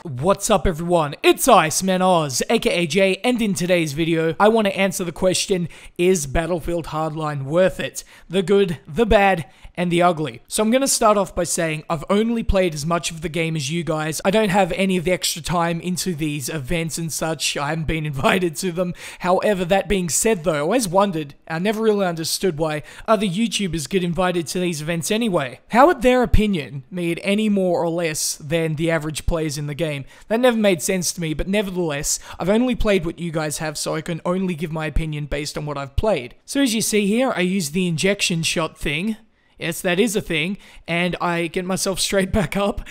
What's up everyone, it's Iceman Oz, aka Jay, and in today's video, I want to answer the question, is Battlefield Hardline worth it? The good, the bad, and the ugly. So I'm going to start off by saying I've only played as much of the game as you guys. I don't have any of the extra time into these events and such. I haven't been invited to them. However, that being said though, I always wondered, I never really understood why other YouTubers get invited to these events anyway. How would their opinion mean any more or less than the average players in the game? That never made sense to me, but nevertheless, I've only played what you guys have, so I can only give my opinion based on what I've played. So as you see here, I use the injection shot thing. Yes, that is a thing, and I get myself straight back up.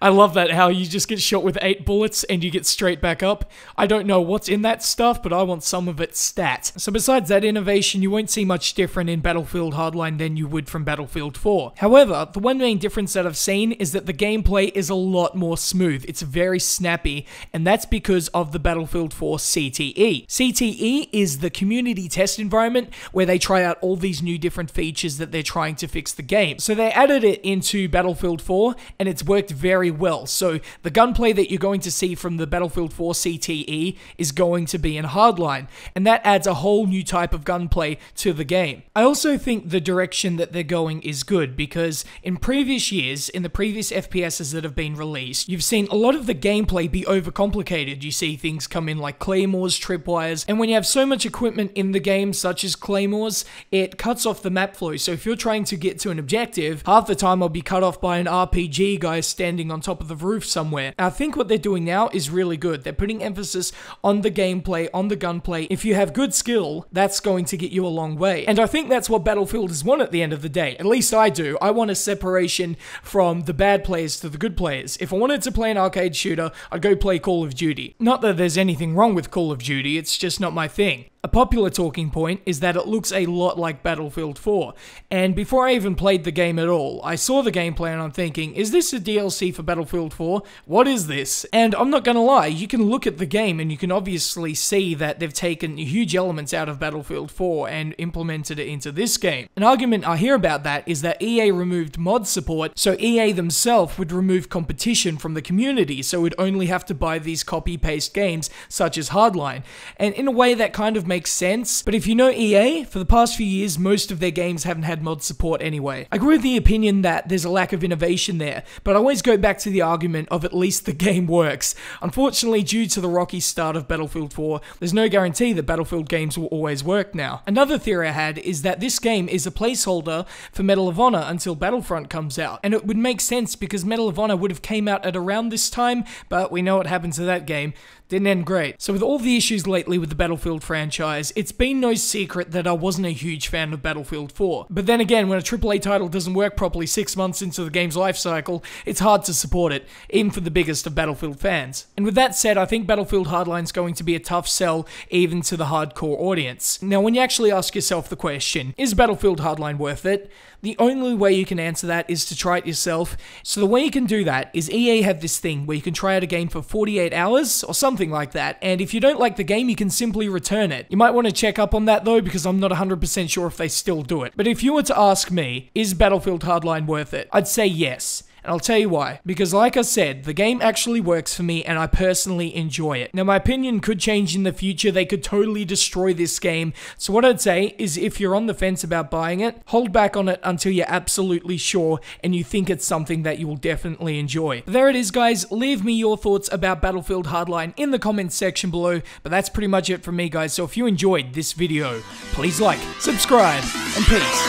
I love that, how you just get shot with 8 bullets and you get straight back up. I don't know what's in that stuff, but I want some of its stat. So besides that innovation, you won't see much different in Battlefield Hardline than you would from Battlefield 4. However, the one main difference that I've seen is that the gameplay is a lot more smooth. It's very snappy, and that's because of the Battlefield 4 CTE. CTE is the community test environment where they try out all these new different features that they're trying to fix the game. So they added it into Battlefield 4 and it's worked very well. So the gunplay that you're going to see from the Battlefield 4 CTE is going to be in Hardline, and that adds a whole new type of gunplay to the game. I also think the direction that they're going is good because in previous years, in the previous FPSs that have been released, you've seen a lot of the gameplay be overcomplicated. You see things come in like claymores, tripwires, and when you have so much equipment in the game such as claymores, it cuts off the map flow. So if you're trying to get to an objective, half the time I'll be cut off by an RPG guy standing on top of the roof somewhere. I think what they're doing now is really good. They're putting emphasis on the gameplay, on the gunplay. If you have good skill, that's going to get you a long way. And I think that's what Battlefield has won at the end of the day. At least I do. I want a separation from the bad players to the good players. If I wanted to play an arcade shooter, I'd go play Call of Duty. Not that there's anything wrong with Call of Duty, it's just not my thing. A popular talking point is that it looks a lot like Battlefield 4, and before I even played the game at all, I saw the gameplay and I'm thinking, is this a DLC for Battlefield 4? What is this? And I'm not gonna lie, you can look at the game and you can obviously see that they've taken huge elements out of Battlefield 4 and implemented it into this game. An argument I hear about that is that EA removed mod support, so EA themselves would remove competition from the community, so we'd only have to buy these copy-paste games such as Hardline. And in a way that kind of makes sense, but if you know EA, for the past few years, most of their games haven't had mod support anyway. I agree with the opinion that there's a lack of innovation there, but I always go back to the argument of at least the game works. Unfortunately, due to the rocky start of Battlefield 4, there's no guarantee that Battlefield games will always work now. Another theory I had is that this game is a placeholder for Medal of Honor until Battlefront comes out, and it would make sense because Medal of Honor would have came out at around this time, but we know what happened to that game. Didn't end great. So with all the issues lately with the Battlefield franchise, it's been no secret that I wasn't a huge fan of Battlefield 4. But then again, when a AAA title doesn't work properly 6 months into the game's life cycle, it's hard to support it, even for the biggest of Battlefield fans. And with that said, I think Battlefield Hardline is going to be a tough sell even to the hardcore audience. Now, when you actually ask yourself the question, is Battlefield Hardline worth it? The only way you can answer that is to try it yourself. So the way you can do that is EA have this thing where you can try out a game for 48 hours or something like that, and if you don't like the game, you can simply return it. You might want to check up on that though, because I'm not 100% sure if they still do it. But if you were to ask me, is Battlefield Hardline worth it? I'd say yes. And I'll tell you why. Because like I said, the game actually works for me and I personally enjoy it. Now my opinion could change in the future, they could totally destroy this game. So what I'd say is if you're on the fence about buying it, hold back on it until you're absolutely sure and you think it's something that you will definitely enjoy. But there it is guys, leave me your thoughts about Battlefield Hardline in the comments section below. But that's pretty much it from me guys, so if you enjoyed this video, please like, subscribe, and peace.